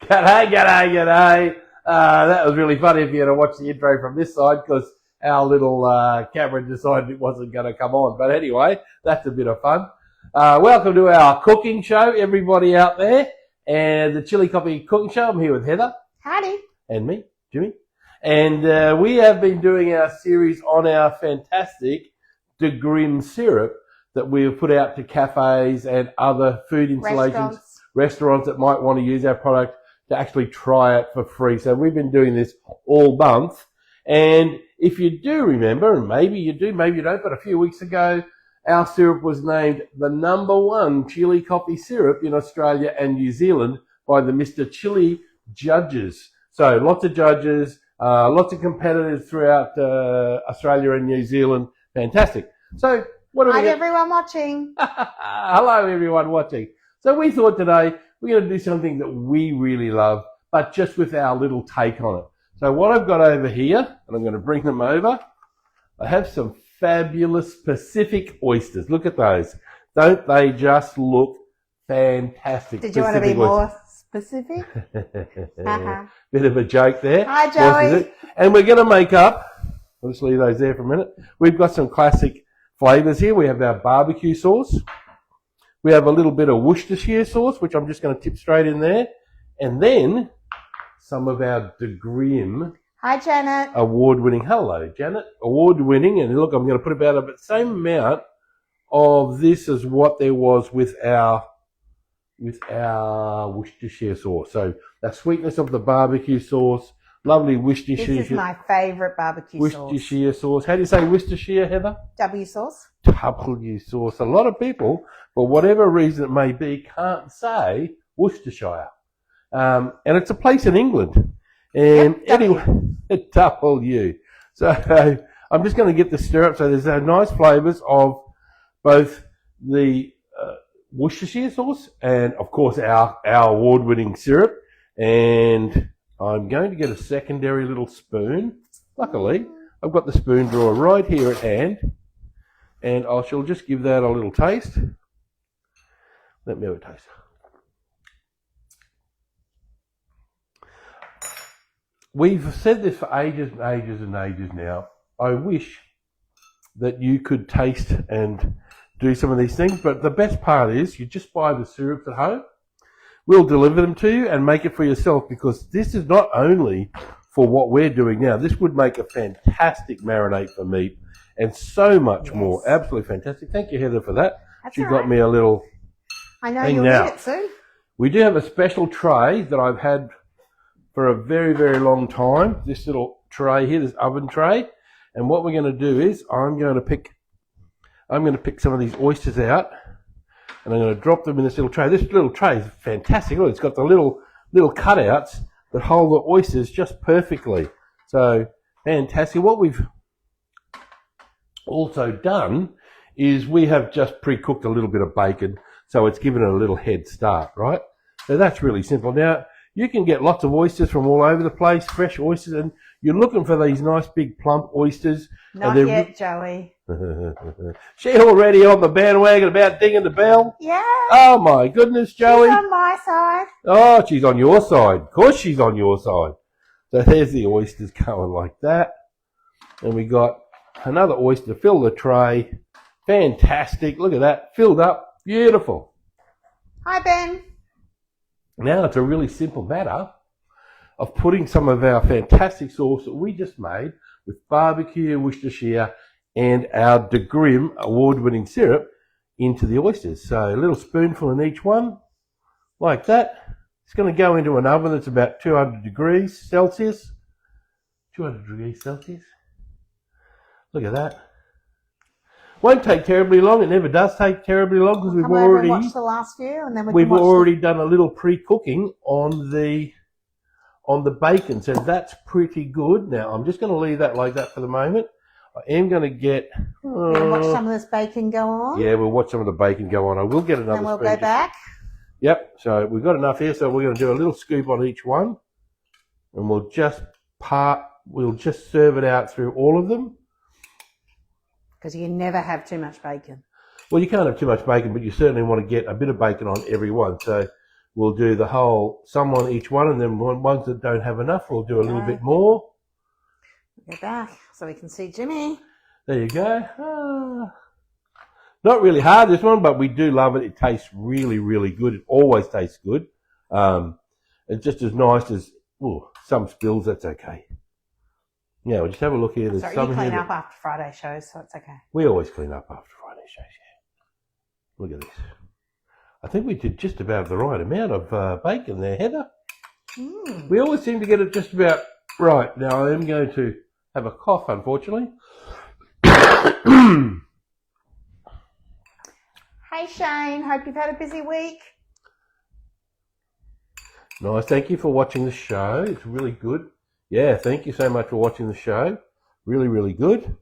G'day. That was really funny if you had to watch the intro from this side because our little camera decided it wasn't going to come on. But anyway, that's a bit of fun. Welcome to our cooking show, everybody out there, and the Chilli Coffee Cooking Show. I'm here with Heather. Howdy. And me, Jimmy. And we have been doing our series on our fantastic De Grimm syrup that we have put out to cafes and other food installations, restaurants that might want to use our product to actually try it for free. So we've been doing this all month. And if you do remember, and maybe you do, maybe you don't, but a few weeks ago, our syrup was named the #1 chili coffee syrup in Australia and New Zealand by the Mr. Chilli judges. So lots of judges, lots of competitors throughout Australia and New Zealand. Fantastic. So what are we? Hi everyone watching. Hello everyone watching. So we thought today we're going to do something that we really love, but just with our little take on it. So what I've got over here, and I'm going to bring them over, I have some fabulous Pacific oysters. Look at those. Don't they just look fantastic? Did you want to be more specific? Bit of a joke there. Hi, Joey. And we're going to make up, I'll just leave those there for a minute. We've got some classic flavours here. We have our barbecue sauce. We have a little bit of Worcestershire sauce, which I'm just going to tip straight in there. And then some of our De Grimm. Hi, Janet. Award-winning. Hello, Janet. Award-winning. And look, I'm going to put about the same amount of this as what there was with our Worcestershire sauce. So the sweetness of the barbecue sauce. Lovely Worcestershire. This is my favourite barbecue Worcestershire sauce. How do you say Worcestershire, Heather? W sauce. W sauce. A lot of people, for whatever reason it may be, can't say Worcestershire. And it's a place in England. And yep, anyway, W. So I'm just going to get the stir up. So there's nice flavours of both the Worcestershire sauce and, of course, our award-winning syrup. And I'm going to get a secondary little spoon. Luckily, I've got the spoon drawer right here at hand. And I shall just give that a little taste. Let me have a taste. We've said this for ages and ages and ages now. I wish that you could taste and do some of these things, but the best part is you just buy the syrups at home. We'll deliver them to you and make it for yourself, because this is not only for what we're doing now. This would make a fantastic marinade for meat and so much more. Absolutely fantastic. Thank you, Heather, for that. That's You all got right. me a little I know thing you'll now. need it soon. We do have a special tray that I've had for a very, very long time. This little tray here, this oven tray. And what we're going to do is I'm going to pick some of these oysters out, and I'm going to drop them in this little tray. This little tray is fantastic. Look, it's got the little cutouts that hold the oysters just perfectly. So fantastic. What we've also done is we have just pre-cooked a little bit of bacon, so it's given it a little head start, right? So that's really simple. Now, you can get lots of oysters from all over the place, fresh oysters, and you're looking for these nice big plump oysters. Not yet, Joey. She already on the bandwagon about dinging the bell? Yeah. Oh my goodness, Joey. She's on my side. Oh, she's on your side. Of course she's on your side. So there's the oysters going like that. And we got another oyster to fill the tray. Fantastic. Look at that. Filled up. Beautiful. Hi, Ben. Now it's a really simple matter of putting some of our fantastic sauce that we just made with barbecue, Worcestershire, and our De Grimm award-winning syrup into the oysters. So a little spoonful in each one, like that. It's going to go into an oven that's about 200 degrees Celsius. 200 degrees Celsius. Look at that. Won't take terribly long. It never does take terribly long because Come over and watch the last few, and then we've already done a little pre-cooking on the bacon, so that's pretty good. Now I'm just going to leave that like that for the moment. I am going to get. We're going to watch some of this bacon go on. Yeah, we'll watch some of the bacon go on. I will get another. And we'll spoon go back. Yep. So we've got enough here. So we're going to do a little scoop on each one, and we'll just serve it out through all of them. Because you can never have too much bacon. Well, you can't have too much bacon, but you certainly want to get a bit of bacon on every one. So we'll do the whole, some on each one, and then ones that don't have enough, we'll do a little bit more. Get back so we can see Jimmy. There you go. Not really hard, this one, but we do love it. It tastes really, really good. It always tastes good. It's just as nice as some spills, that's okay. Yeah, we'll just have a look here. There's Sorry, some you clean here up after Friday shows, so it's okay. We always clean up after Friday shows, yeah. Look at this. I think we did just about the right amount of bacon there, Heather. We always seem to get it just about right. Now, I am going to have a cough, unfortunately. Hey, Shane. Hope you've had a busy week. Nice. Thank you for watching the show. It's really good. Yeah, thank you so much for watching the show. Really, really good.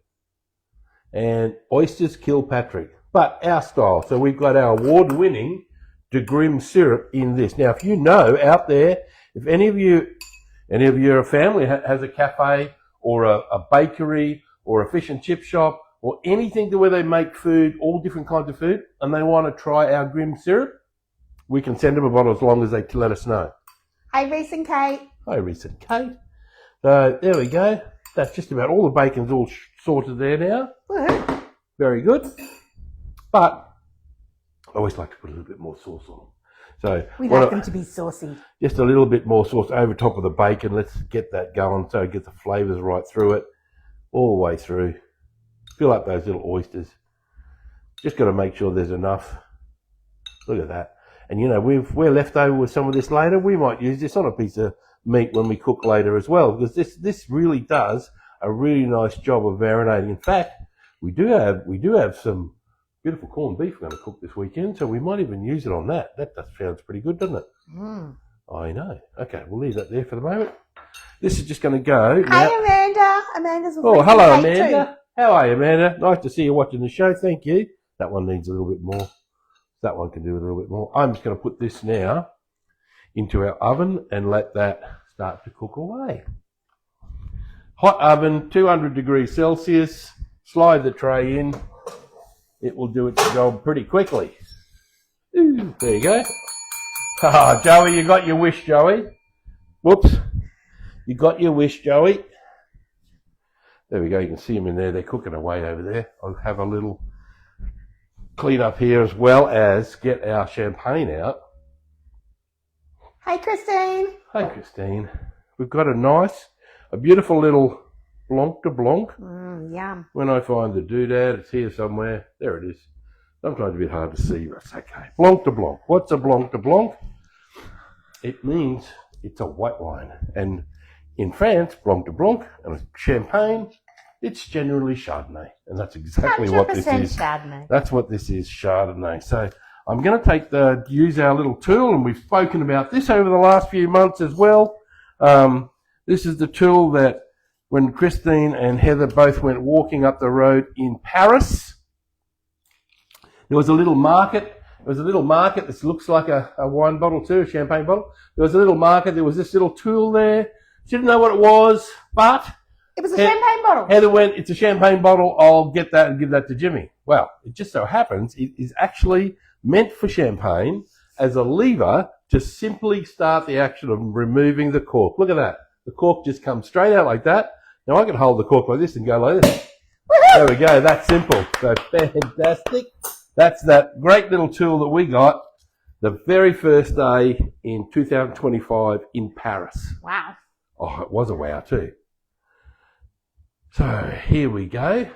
And Oysters Kilpatrick, but our style. So we've got our award-winning De Grimm syrup in this. Now, if you know out there, if any of your family has a cafe or a bakery or a fish and chip shop or anything to where they make food, all different kinds of food, and they want to try our Grimm syrup, we can send them a bottle as long as they let us know. Hey, Reese and Kate. Hi, Reese and Kate. So there we go. That's just about all the bacon's all sorted there now. Woohoo. Very good. But I always like to put a little bit more sauce on them. So we like them to be saucy. Just a little bit more sauce over top of the bacon. Let's get that going so it gets the flavours right through it, all the way through. Fill up those little oysters. Just got to make sure there's enough. Look at that. And you know, we're left over with some of this later. We might use this on a piece of meat when we cook later as well, because this really does a really nice job of marinating. In fact, we do have some beautiful corned beef we're going to cook this weekend, so we might even use it on that. That sounds pretty good, doesn't it? I know. Okay, we'll leave that there for the moment. This is just going to go. Hey, Amanda. Amanda's with hello, Amanda. Too. How are you, Amanda? Nice to see you watching the show. Thank you. That one needs a little bit more. That one can do a little bit more. I'm just going to put this now into our oven and let that start to cook away. Hot oven, 200 degrees Celsius. Slide the tray in. It will do its job pretty quickly. Ooh, there you go. Ah, Joey, you got your wish, Joey. Whoops. You got your wish, Joey. There we go. You can see them in there. They're cooking away over there. I'll have a little clean up here as well as get our champagne out. Hi, Christine. Hi, Christine. We've got a beautiful little Blanc de Blanc. Yum. When I find the doodad, it's here somewhere. There it is. Sometimes a bit hard to see, but it's okay. Blanc de Blanc. What's a Blanc de Blanc? It means it's a white wine. And in France, Blanc de Blanc and champagne, it's generally Chardonnay. And that's exactly what this is. Chardonnay. That's what this is, Chardonnay. So I'm going to use our little tool, and we've spoken about this over the last few months as well. This is the tool that when Christine and Heather both went walking up the road in Paris, there was a little market. It was a little market. This looks like a wine bottle too, a champagne bottle. There was a little market. There was this little tool there. She didn't know what it was, but it was a champagne bottle. Heather went, it's a champagne bottle. I'll get that and give that to Jimmy. Well, it just so happens it is actually meant for champagne as a lever to simply start the action of removing the cork. Look at that. The cork just comes straight out like that. Now I can hold the cork like this and go like this. There we go. That's simple. So fantastic. That's that great little tool that we got the very first day in 2025 in Paris. Wow. Oh, it was a wow too. So here we go.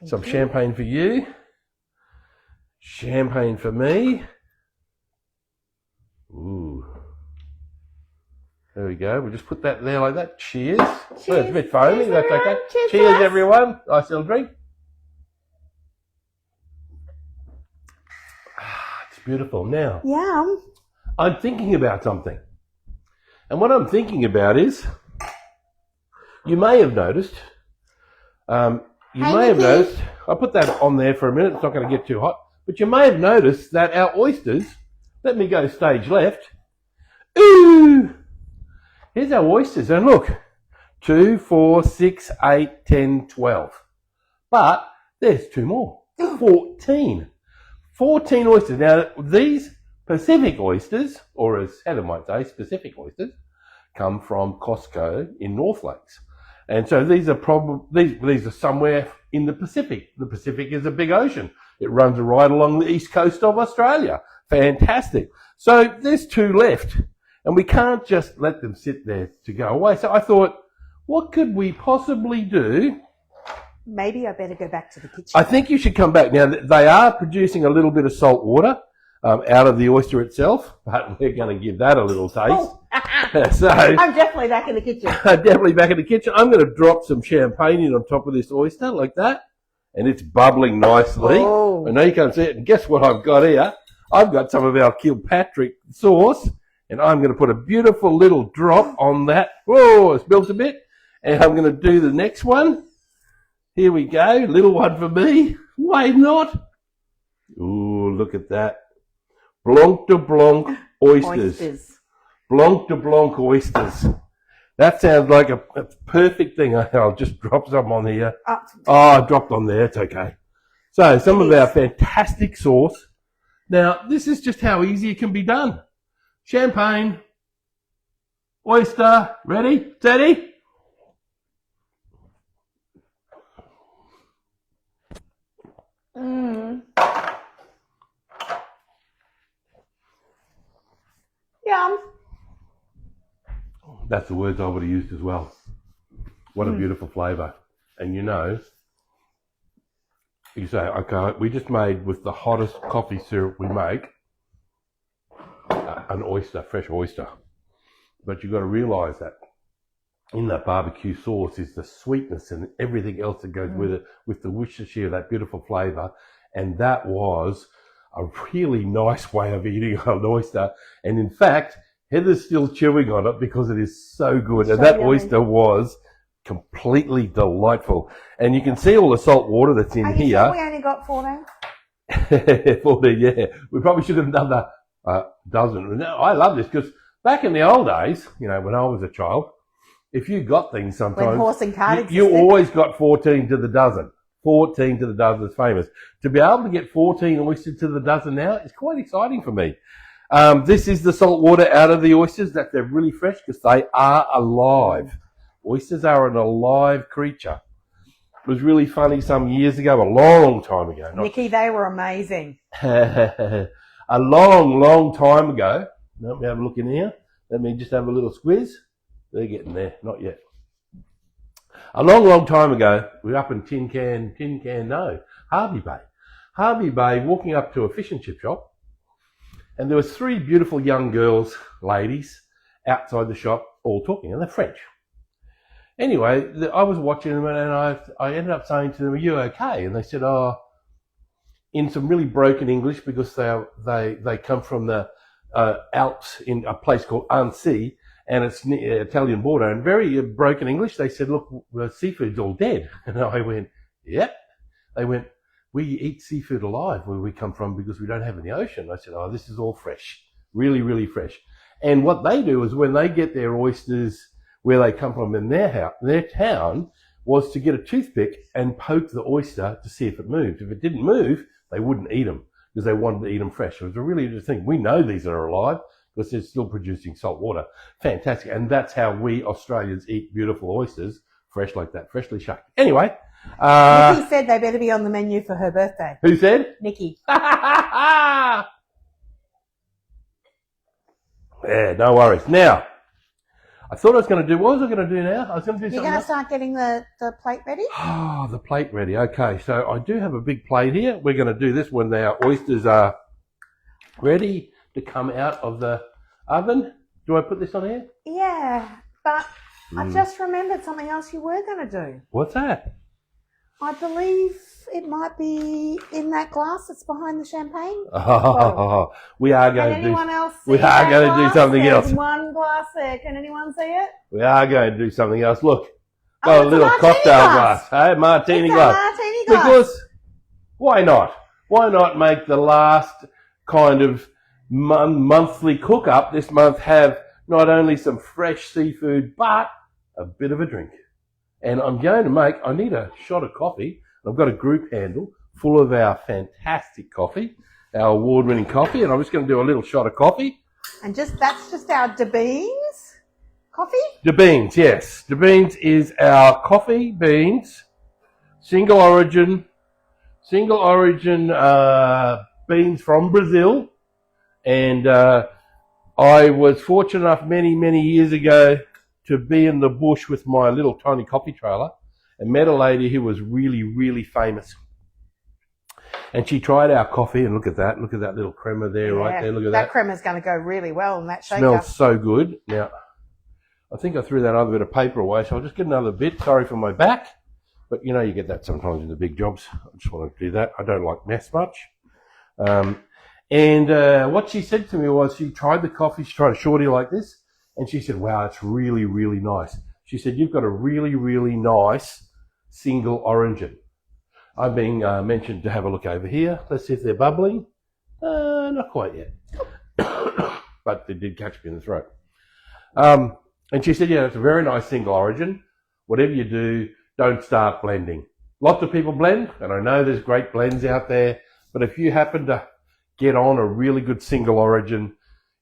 Some champagne for you. Champagne for me. Ooh. There we go. We'll just put that there like that. Cheers. Cheers. Well, it's a bit foamy. Cheers, That's everyone. okay. Cheers, everyone. Nice little drink. It's beautiful. Now, Yum. I'm thinking about something. And what I'm thinking about is, you may have noticed, I'll put that on there for a minute. It's not going to get too hot. But you may have noticed that our oysters, let me go stage left. Ooh! Here's our oysters. And look, 2, 4, 6, 8, 10, 12. But there's 2 more. 14. 14 oysters. Now, these Pacific oysters, or as Heather might say, specific oysters, come from Costco in North Lakes. And so these are somewhere in the Pacific. The Pacific is a big ocean. It runs right along the east coast of Australia. Fantastic. So there's 2 left, and we can't just let them sit there to go away. So I thought, what could we possibly do? Maybe I better go back to the kitchen. I think you should come back. Now, they are producing a little bit of salt water out of the oyster itself, but we're going to give that a little taste. Oh. So I'm definitely back in the kitchen. I'm definitely back in the kitchen. I'm going to drop some champagne in on top of this oyster like that, and it's bubbling nicely. Oh. I know you can't see it. And guess what I've got here? I've got some of our Kilpatrick sauce, and I'm going to put a beautiful little drop on that. Whoa, it's built a bit. And I'm going to do the next one. Here we go. Little one for me. Why not? Ooh, look at that. Blanc de Blanc oysters. Blanc de Blanc oysters. That sounds like a perfect thing. I'll just drop some on here. Oh, I dropped on there. It's okay. So some of our fantastic sauce. Now, this is just how easy it can be done. Champagne, oyster, ready, steady. Yum. That's the words I would have used as well. What a beautiful flavour. And you know, you say, okay, we just made with the hottest coffee syrup we make, an oyster, fresh oyster. But you've got to realise that in that barbecue sauce is the sweetness and everything else that goes with it, with the Worcestershire, that beautiful flavour. And that was a really nice way of eating an oyster. And in fact, Heather's still chewing on it because it is so good. And that oyster was completely delightful. And you can see all the salt water that's in here. Sure we only got 14? 14, yeah. We probably should have done the dozen. Now, I love this because back in the old days, you know, when I was a child, if you got things sometimes, when horse and cart you always got 14 to the dozen. 14 to the dozen is famous. To be able to get 14 oysters to the dozen now is quite exciting for me. This is the salt water out of the oysters, that they're really fresh because they are alive. Oysters are an alive creature. It was really funny some years ago, a long time ago. Nikki, they were amazing. A long time ago. Let me have a look in here. Let me just have a little squeeze. They're getting there. Not yet. A long time ago, we were up in Harvey Bay. Harvey Bay, walking up to a fish and chip shop, and there was 3 beautiful young girls, ladies, outside the shop, all talking, and they're French. Anyway, I was watching them, and I ended up saying to them, "Are you okay?" And they said, "Oh," in some really broken English, because they come from the Alps in a place called Annecy, and it's near the Italian border, and very broken English. They said, "Look, the seafood's all dead." And I went, "Yep." They went, "We eat seafood alive where we come from because we don't have any ocean." I said, "Oh, this is all fresh, really, really fresh." And what they do is when they get their oysters where they come from in their town, was to get a toothpick and poke the oyster to see if it moved. If it didn't move, they wouldn't eat them because they wanted to eat them fresh. It was a really interesting thing. We know these are alive because they're still producing salt water. Fantastic. And that's how we Australians eat beautiful oysters, fresh like that, freshly shucked. Anyway. Nikki said they better be on the menu for her birthday. Who said? Nikki. Yeah, no worries. Now, I thought I was going to do, what was I going to do now? I was going to do something You're going to start getting the plate ready? Oh, the plate ready. Okay, so I do have a big plate here. We're going to do this when our oysters are ready to come out of the oven. Do I put this on here? Yeah, but I just remembered something else you were going to do. What's that? I believe it might be in that glass that's behind the champagne. Oh, we are going Can to anyone else see we are going to do something There's else. one glass there. Can anyone see it? We are going to do something else. Look, got a it's a little martini cocktail glass. Hey, martini It's glass. a martini glass. Because why not? Why not make the last kind of monthly cook up this month have not only some fresh seafood but a bit of a drink? And I'm going to I need a shot of coffee. I've got a group handle full of our fantastic coffee. our award-winning coffee, and I'm just going to do a little shot of coffee. And that's just our De Beans coffee? De Beans, yes. De Beans is our coffee beans, single origin beans from Brazil. And I was fortunate enough many years ago to be in the bush with my little tiny coffee trailer and met a lady who was really famous. And she tried our coffee, and look at that little crema there, right there, look at that. That crema's going to go really well in that shaker. Smells so good. Now, I think I threw that other bit of paper away, so I'll just get another bit. Sorry for my back, but you know you get that sometimes in the big jobs. I just want to do that. I don't like mess much. And what she said to me was she tried the coffee, she tried a shorty like this, and she said, wow, it's really nice. She said, you've got a really nice single origin. I've been mentioned to have a look over here. Let's see if they're bubbling. Not quite yet. But they did catch me in the throat. And she said, yeah, it's a very nice single origin. Whatever you do, don't start blending. Lots of people blend, and I know there's great blends out there, but if you happen to get on a really good single origin,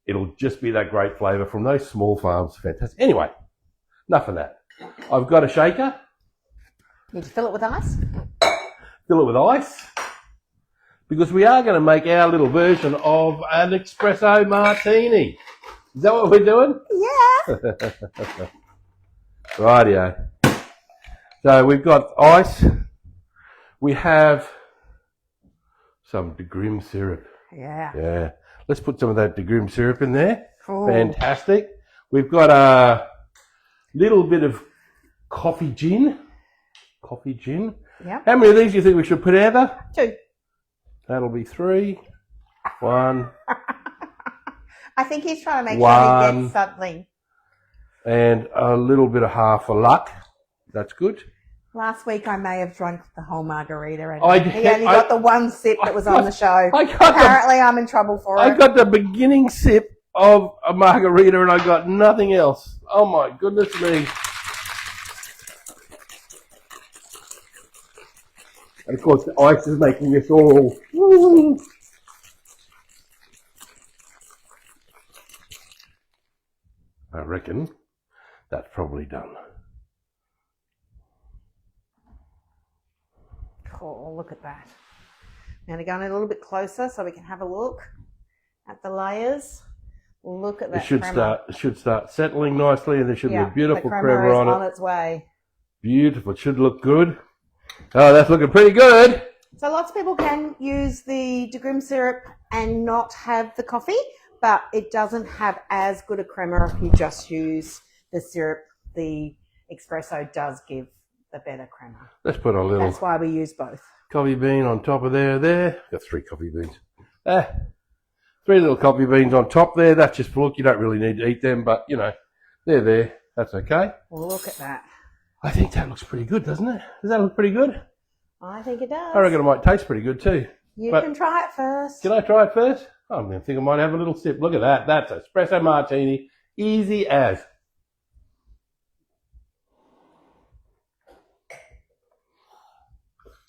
it'll just be that great flavour from those small farms. Fantastic. Anyway, enough of that. I've got a shaker. Need to fill it with ice? Fill it with ice, because we are going to make our little version of an espresso martini. Is that what we're doing? Yeah. Rightio. So we've got ice. We have some De Grim syrup. Yeah. Yeah. Let's put some of that De Grim syrup in there. Cool. Fantastic. We've got a little bit of coffee gin. Coffee gin. Yeah. How many of these do you think we should put out? 2. That'll be 3. 1. I think he's trying to make sure he gets something. And a little bit of half a luck. That's good. Last week I may have drunk the whole margarita, and he only got the one sip that was on the show. Apparently I'm in trouble for it. I got the beginning sip of a margarita and I got nothing else. Oh my goodness me. And of course the ice is making this all... Woo. I reckon that's probably done. Cool, look at that. Now to go in a little bit closer so we can have a look at the layers. Look at that. It should start settling nicely, and there should be a beautiful crema on it. on its way. Beautiful. It should look good. Oh, that's looking pretty good. So lots of people can use the De Grim syrup and not have the coffee, but it doesn't have as good a crema if you just use the syrup. The espresso does give the better crema. Let's put a little... That's why we use both. Coffee bean on top of there. Got 3 coffee beans. 3 little coffee beans on top there. That's just for look. You don't really need to eat them, but, you know, they're there. That's okay. Well, look at that. I think that looks pretty good, doesn't it? Does that look pretty good? I think it does. I reckon it might taste pretty good too. You can try it first. Can I try it first? I think I might have a little sip. Look at that. That's espresso martini. Easy as.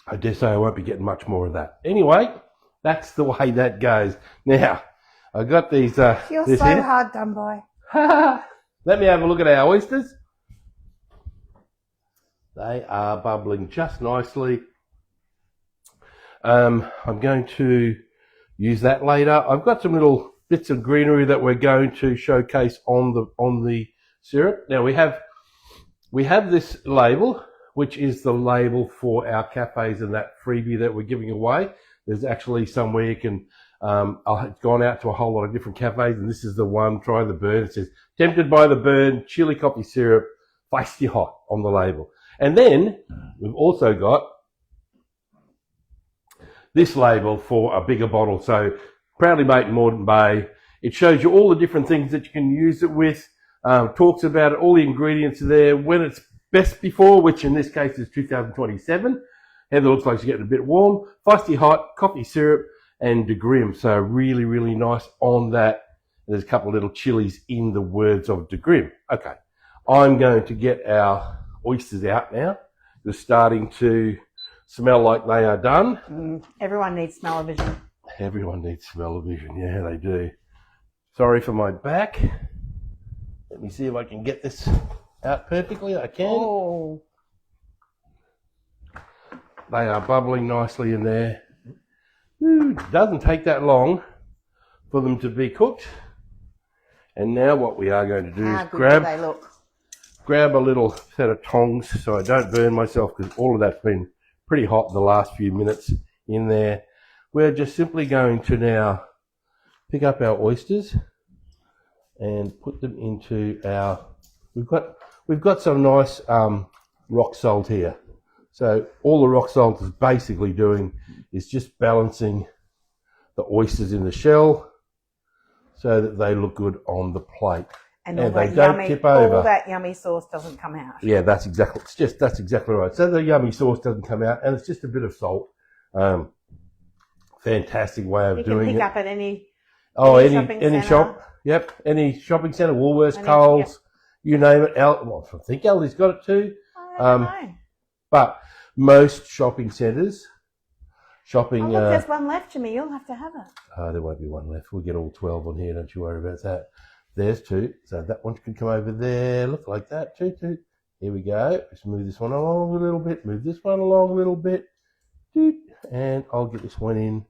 I dare say I won't be getting much more of that. Anyway, that's the way that goes. Now, I got these... You're so here. hard done by. Let me have a look at our oysters. They are bubbling just nicely. I'm going to use that later. I've got some little bits of greenery that we're going to showcase on the syrup. Now we have this label, which is the label for our cafes and that freebie that we're giving away. There's actually somewhere you can, I've gone out to a whole lot of different cafes, and this is the one, try the burn. It says, tempted by the burn, chili coffee syrup, feisty hot on the label. And then we've also got this label for a bigger bottle. So proudly made in Moreton Bay. It shows you all the different things that you can use it with. Talks about it, all the ingredients are there, when it's best before, which in this case is 2027. Heather looks like she's getting a bit warm. Feisty hot, coffee syrup, and De Grim. So really, really nice on that. There's a couple of little chilies in the words of De Grim. Okay, I'm going to get our oysters out now. They're starting to smell like they are done. Everyone needs smell-o-vision. Everyone needs smell-o-vision. Yeah, they do. Sorry for my back. Let me see if I can get this out perfectly. I can. Oh. They are bubbling nicely in there. Ooh, doesn't take that long for them to be cooked. And now what we are going to do is grab a little set of tongs so I don't burn myself, because all of that's been pretty hot in the last few minutes in there. We're just simply going to now pick up our oysters and put them into our, we've got some nice rock salt here. So all the rock salt is basically doing is just balancing the oysters in the shell so that they look good on the plate. And they don't tip over. All that yummy sauce doesn't come out. Yeah, that's exactly right. So the yummy sauce doesn't come out, and it's just a bit of salt. Fantastic way of doing it. You can pick up at any shop. Yep, any shopping centre, Woolworths, Coles, you name it. I think Aldi's got it too. I don't know. But most shopping centres, look, there's one left, Jimmy. You'll have to have it. Oh, there won't be one left. We'll get all 12 on here. Don't you worry about that. There's 2. So that one can come over there. Look like that. 2. Here we go. Let's move this one along a little bit. Move this one along a little bit. And I'll get this one in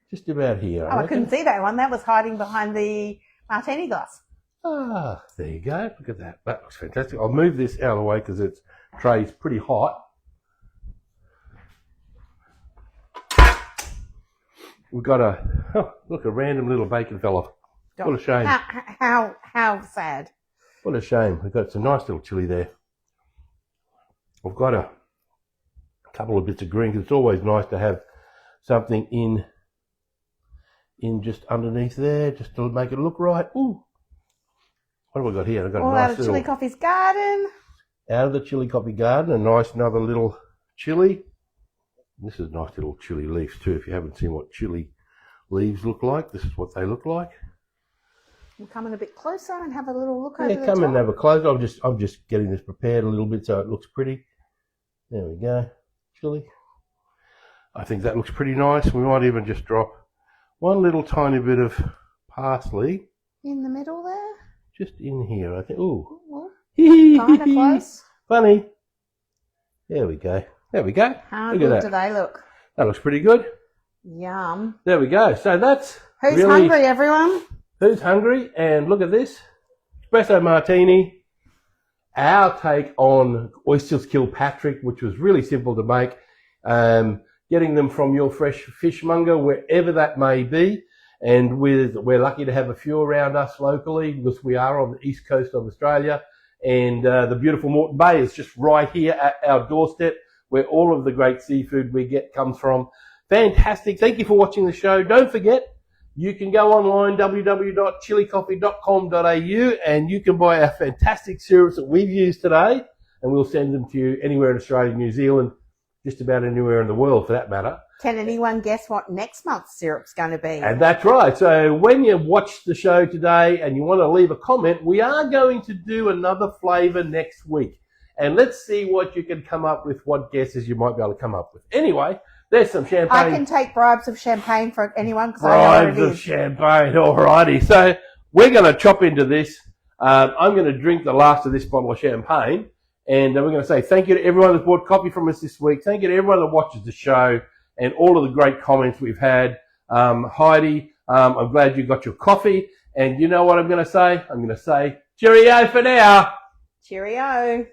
just about here. I couldn't see that one. That was hiding behind the martini glass. Ah, there you go. Look at that. That looks fantastic. I'll move this out of the way because its tray's pretty hot. We've got a random little bacon fella. What a shame. How sad. What a shame. We've got some nice little chili there. I've got a couple of bits of green, because it's always nice to have something in just underneath there, just to make it look right. Ooh. What have I got here? I've got a nice out of Chilli Coffee's garden. Out of the Chilli Coffee garden, a nice another little chili. This is nice little chili leaves too. If you haven't seen what chili leaves look like, this is what they look like. We'll come in a bit closer and have a little look over the top. Yeah, come in and have a close. I'm just getting this prepared a little bit so it looks pretty. There we go. Chili. I think that looks pretty nice. We might even just drop one little tiny bit of parsley. In the middle there? Just in here, I think. Ooh. Kind of close. Funny. There we go. There we go. How good do they look? That looks pretty good. Yum. There we go. So that's Who's hungry, everyone? Who's hungry? And look at this. Espresso martini. Our take on Oysters Kilpatrick, which was really simple to make. Getting them from your fresh fishmonger, wherever that may be. And we're lucky to have a few around us locally, because we are on the east coast of Australia. And the beautiful Moreton Bay is just right here at our doorstep, where all of the great seafood we get comes from. Fantastic. Thank you for watching the show. Don't forget, you can go online, www.chillicoffee.com.au, and you can buy our fantastic syrups that we've used today, and we'll send them to you anywhere in Australia, New Zealand, just about anywhere in the world for that matter. Can anyone guess what next month's syrup's going to be? And that's right. So when you watch the show today and you want to leave a comment, we are going to do another flavour next week. And let's see what you can come up with, what guesses you might be able to come up with. Anyway, there's some champagne. I can take bribes of champagne for anyone. Bribes of champagne, alrighty. So we're going to chop into this. I'm going to drink the last of this bottle of champagne. And we're going to say thank you to everyone that's bought coffee from us this week. Thank you to everyone that watches the show and all of the great comments we've had. Heidi, I'm glad you got your coffee. And you know what I'm going to say? I'm going to say cheerio for now. Cheerio.